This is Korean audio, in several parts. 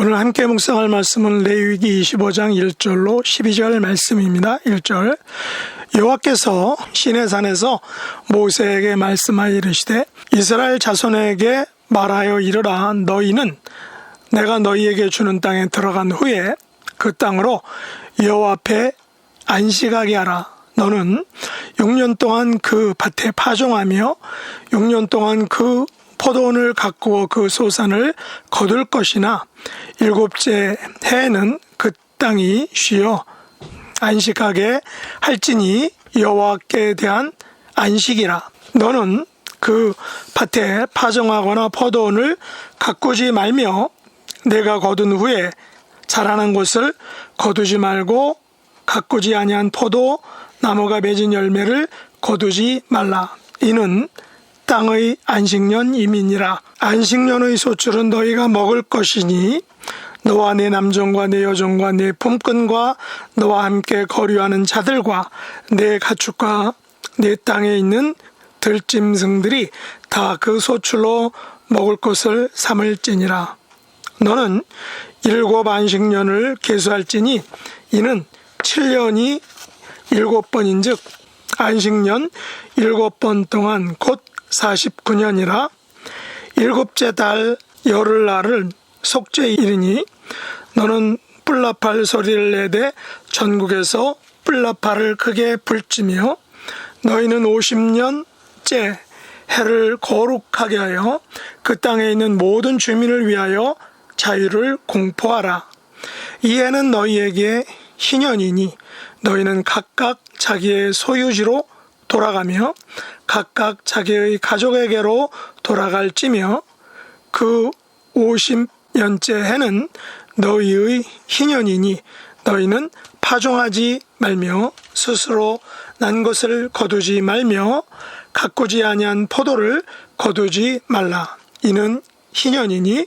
오늘 함께 묵상할 말씀은 레위기 25장 1절로 12절 말씀입니다. 1절 여호와께서 시내산에서 모세에게 말씀하여 이르시되 이스라엘 자손에게 말하여 이르라 너희는 내가 너희에게 주는 땅에 들어간 후에 그 땅으로 여호와 앞에 안식하게 하라. 너는 6년 동안 그 밭에 파종하며 6년 동안 그 포도원을 가꾸어 그 소산을 거둘 것이나 7째 해에는 그 땅이 쉬어 안식하게 할지니 여호와께 대한 안식이라. 너는 그 밭에 파종하거나 포도원을 가꾸지 말며 내가 거둔 후에 자라난 것을 거두지 말고 가꾸지 아니한 포도 나무가 맺은 열매를 거두지 말라. 이는 땅의 안식년 이민이라. 안식년의 소출은 너희가 먹을 것이니 너와 내 남종과 내 여종과 내 품꾼과 너와 함께 거류하는 자들과 내 가축과 내 땅에 있는 들짐승들이 다 그 소출로 먹을 것을 삼을지니라. 너는 7 안식년을 계수할지니 이는 7년이 7번인즉 안식년 7번 동안 곧 49년이라. 7째 달 열흘날은 속죄일이니 너는 뿔나팔 소리를 내되 전국에서 뿔나팔을 크게 불지며 너희는 50년째 해를 거룩하게 하여 그 땅에 있는 모든 주민을 위하여 자유를 공포하라. 이 해는 너희에게 희년이니 너희는 각각 자기의 소유지로 돌아가며 각각 자기의 가족에게로 돌아갈지며 그 50년째 해는 너희의 희년이니 너희는 파종하지 말며 스스로 난 것을 거두지 말며 가꾸지 아니한 포도를 거두지 말라. 이는 희년이니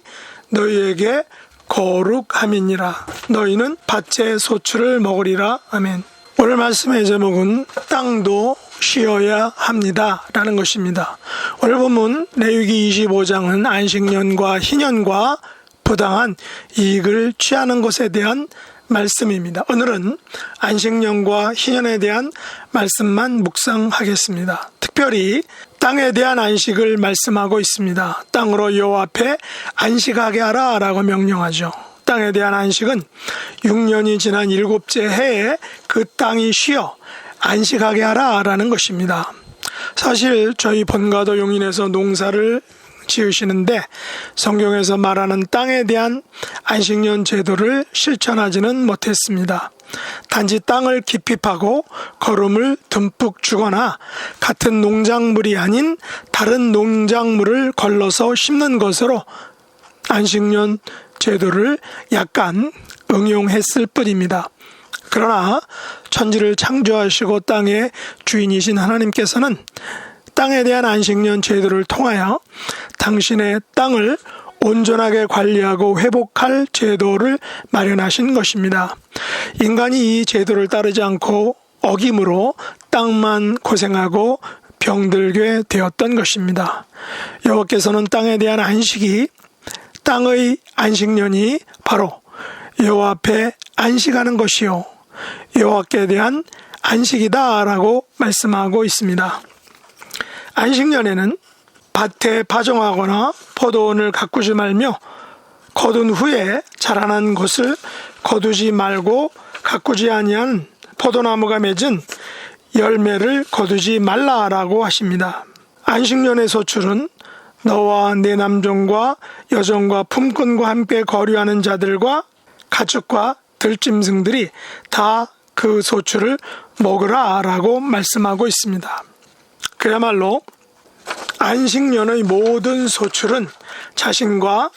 너희에게 거룩함이니라. 너희는 밭의 소출을 먹으리라. 아멘. 오늘 말씀의 제목은 땅도 쉬어야 합니다 라는 것입니다. 오늘 본문 레위기 25장은 안식년과 희년과 부당한 이익을 취하는 것에 대한 말씀입니다. 오늘은 안식년과 희년에 대한 말씀만 묵상하겠습니다. 특별히 땅에 대한 안식을 말씀하고 있습니다. 땅으로 여호와 앞에 안식하게 하라 라고 명령하죠. 땅에 대한 안식은 6년이 지난 7째 해에 그 땅이 쉬어 안식하게 하라 라는 것입니다. 사실 저희 본가도 용인에서 농사를 지으시는데 성경에서 말하는 땅에 대한 안식년 제도를 실천하지는 못했습니다. 단지 땅을 깊이 파고 거름을 듬뿍 주거나 같은 농작물이 아닌 다른 농작물을 걸러서 심는 것으로 안식년 제도를 약간 응용했을 뿐입니다. 그러나 천지를 창조하시고 땅의 주인이신 하나님께서는 땅에 대한 안식년 제도를 통하여 당신의 땅을 온전하게 관리하고 회복할 제도를 마련하신 것입니다. 인간이 이 제도를 따르지 않고 어김으로 땅만 고생하고 병들게 되었던 것입니다. 여호와께서는 땅에 대한 안식이 땅의 안식년이 바로 여호와 앞에 안식하는 것이요 여호와께 대한 안식이다라고 말씀하고 있습니다. 안식년에는 밭에 파종하거나 포도원을 가꾸지 말며 거둔 후에 자라난 것을 거두지 말고 가꾸지 아니한 포도나무가 맺은 열매를 거두지 말라라고 하십니다. 안식년의 소출은 너와 내 남종과 여종과 품꾼과 함께 거류하는 자들과 가축과 들짐승들이 다 그 소출을 먹으라 라고 말씀하고 있습니다. 그야말로 안식년의 모든 소출은 자신과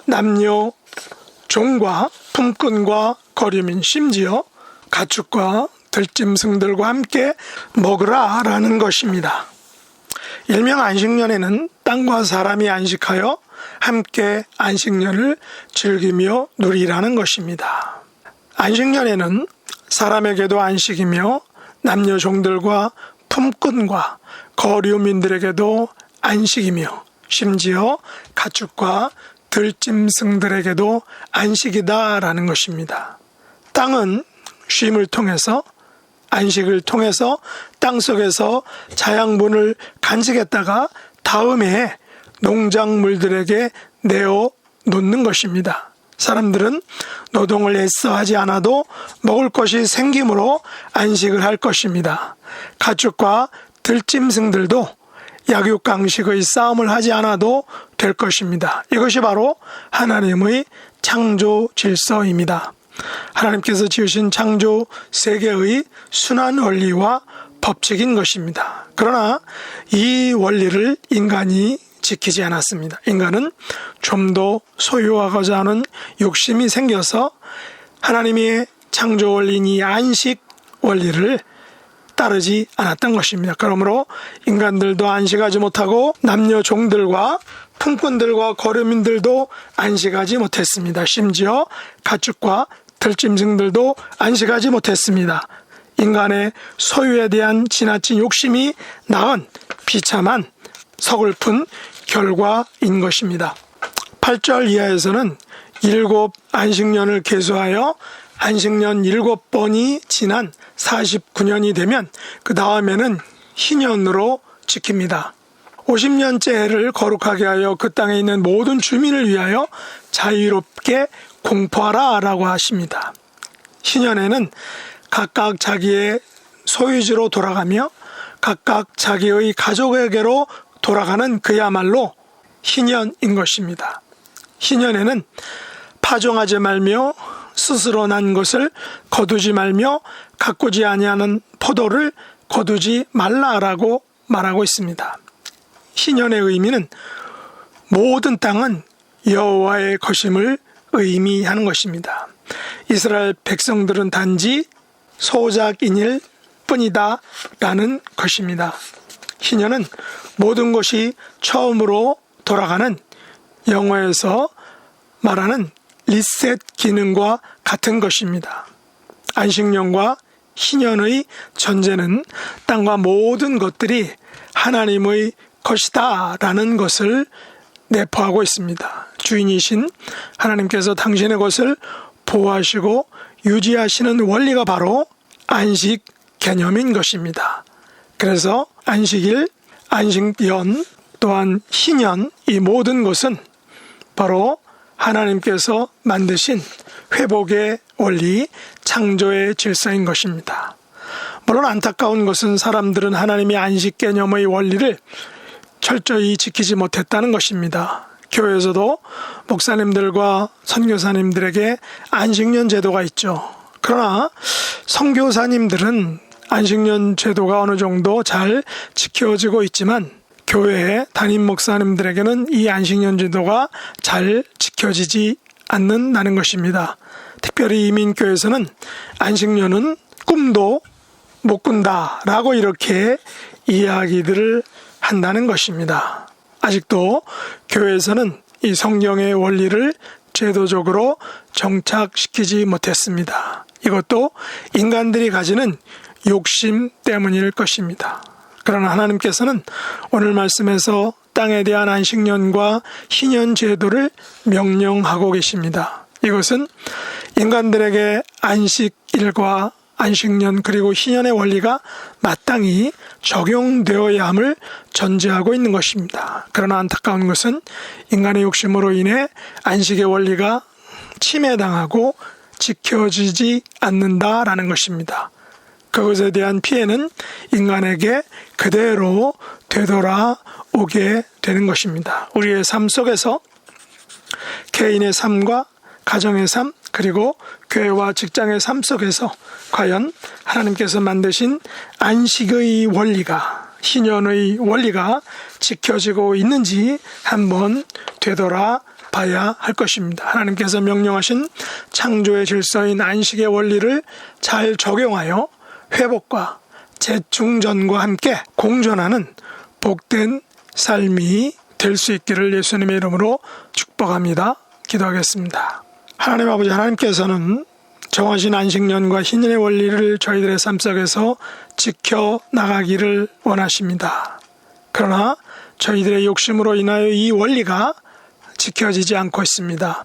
남녀, 종과 품꾼과 거류민 심지어 가축과 들짐승들과 함께 먹으라 라는 것입니다. 일명 안식년에는 땅과 사람이 안식하여 함께 안식년을 즐기며 누리라는 것입니다. 안식년에는 사람에게도 안식이며 남녀 종들과 품꾼과 거류민들에게도 안식이며 심지어 가축과 들짐승들에게도 안식이다라는 것입니다. 땅은 쉼을 통해서, 안식을 통해서 땅속에서 자양분을 간직했다가 다음에 농작물들에게 내어 놓는 것입니다. 사람들은 노동을 애써 하지 않아도 먹을 것이 생김으로 안식을 할 것입니다. 가축과 들짐승들도 약육강식의 싸움을 하지 않아도 될 것입니다. 이것이 바로 하나님의 창조 질서입니다. 하나님께서 지으신 창조 세계의 순환 원리와 법칙인 것입니다. 그러나 이 원리를 인간이 지키지 않았습니다. 인간은 좀 더 소유하고자 하는 욕심이 생겨서 하나님의 창조 원리인 이 안식 원리를 따르지 않았던 것입니다. 그러므로 인간들도 안식하지 못하고 남녀 종들과 품꾼들과 거류민들도 안식하지 못했습니다. 심지어 가축과 들짐승들도 안식하지 못했습니다. 인간의 소유에 대한 지나친 욕심이 낳은 비참한 서글픈 결과인 것입니다. 8절 이하에서는 7 안식년을 계수하여 안식년 7번이 지난 49년이 되면 그 다음에는 희년으로 지킵니다. 50년째 해를 거룩하게 하여 그 땅에 있는 모든 주민을 위하여 자유롭게 공포하라 라고 하십니다. 희년에는 각각 자기의 소유지로 돌아가며 각각 자기의 가족에게로 돌아가는 그야말로 희년인 것입니다. 희년에는 파종하지 말며 스스로 난 것을 거두지 말며 가꾸지 아니하는 포도를 거두지 말라라고 말하고 있습니다. 희년의 의미는 모든 땅은 여호와의 것임을 의미하는 것입니다. 이스라엘 백성들은 단지 소작인일 뿐이다 라는 것입니다. 희년은 모든 것이 처음으로 돌아가는 영어에서 말하는 리셋 기능과 같은 것입니다. 안식년과 희년의 전제는 땅과 모든 것들이 하나님의 것이다 라는 것을 내포하고 있습니다. 주인이신 하나님께서 당신의 것을 보호하시고 유지하시는 원리가 바로 안식 개념인 것입니다. 그래서 안식일, 안식년, 또한 희년, 이 모든 것은 바로 하나님께서 만드신 회복의 원리, 창조의 질서인 것입니다. 물론 안타까운 것은 사람들은 하나님의 안식 개념의 원리를 철저히 지키지 못했다는 것입니다. 교회에서도 목사님들과 선교사님들에게 안식년 제도가 있죠. 그러나 선교사님들은 안식년 제도가 어느 정도 잘 지켜지고 있지만 교회의 담임 목사님들에게는 이 안식년 제도가 잘 지켜지지 않는다는 것입니다. 특별히 이민교회에서는 안식년은 꿈도 못 꾼다 라고 이렇게 이야기들을 한다는 것입니다. 아직도 교회에서는 이 성경의 원리를 제도적으로 정착시키지 못했습니다. 이것도 인간들이 가지는 욕심 때문일 것입니다. 그러나 하나님께서는 오늘 말씀에서 땅에 대한 안식년과 희년 제도를 명령하고 계십니다. 이것은 인간들에게 안식일과 안식년 그리고 희년의 원리가 마땅히 적용되어야 함을 전제하고 있는 것입니다. 그러나 안타까운 것은 인간의 욕심으로 인해 안식의 원리가 침해당하고 지켜지지 않는다라는 것입니다. 그것에 대한 피해는 인간에게 그대로 되돌아오게 되는 것입니다. 우리의 삶 속에서 개인의 삶과 가정의 삶 그리고 교회와 직장의 삶 속에서 과연 하나님께서 만드신 안식의 원리가 희년의 원리가 지켜지고 있는지 한번 되돌아봐야 할 것입니다. 하나님께서 명령하신 창조의 질서인 안식의 원리를 잘 적용하여 회복과 재충전과 함께 공존하는 복된 삶이 될 수 있기를 예수님의 이름으로 축복합니다. 기도하겠습니다. 하나님 아버지, 하나님께서는 정하신 안식년과 희년의 원리를 저희들의 삶 속에서 지켜나가기를 원하십니다. 그러나 저희들의 욕심으로 인하여 이 원리가 지켜지지 않고 있습니다.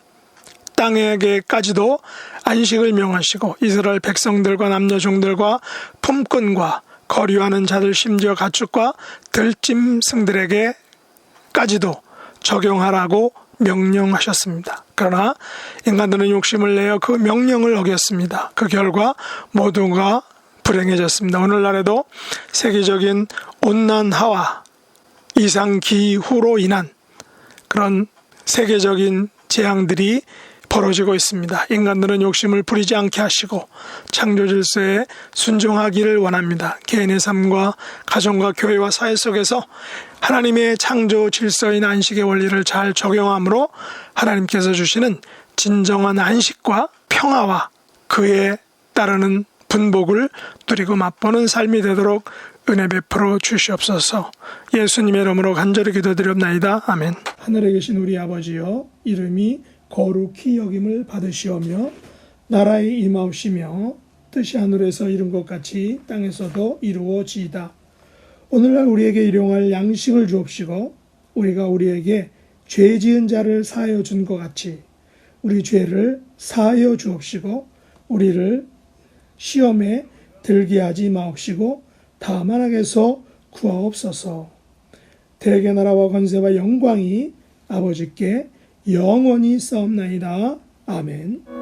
땅에게까지도 안식을 명하시고 이스라엘 백성들과 남녀 종들과 품꾼과 거류하는 자들 심지어 가축과 들짐승들에게까지도 적용하라고 명령하셨습니다. 그러나 인간들은 욕심을 내어 그 명령을 어겼습니다. 그 결과 모두가 불행해졌습니다. 오늘날에도 세계적인 온난화와 이상기후로 인한 그런 세계적인 재앙들이 벌어지고 있습니다. 인간들은 욕심을 부리지 않게 하시고 창조 질서에 순종하기를 원합니다. 개인의 삶과 가정과 교회와 사회 속에서 하나님의 창조 질서인 안식의 원리를 잘 적용함으로 하나님께서 주시는 진정한 안식과 평화와 그에 따르는 분복을 누리고 맛보는 삶이 되도록 은혜 베풀어 주시옵소서. 예수님의 이름으로 간절히 기도드렸나이다. 아멘. 하늘에 계신 우리 아버지여, 이름이 거룩히 여김을 받으시오며 나라의 임하옵시며 뜻이 하늘에서 이룬 것 같이 땅에서도 이루어지이다. 오늘날 우리에게 일용할 양식을 주옵시고 우리가 우리에게 죄 지은 자를 사하여 준 것 같이 우리 죄를 사하여 주옵시고 우리를 시험에 들게 하지 마옵시고 다만 악에서 구하옵소서. 대개 나라와 권세와 영광이 아버지께 영원히 싸움나이다. 아멘.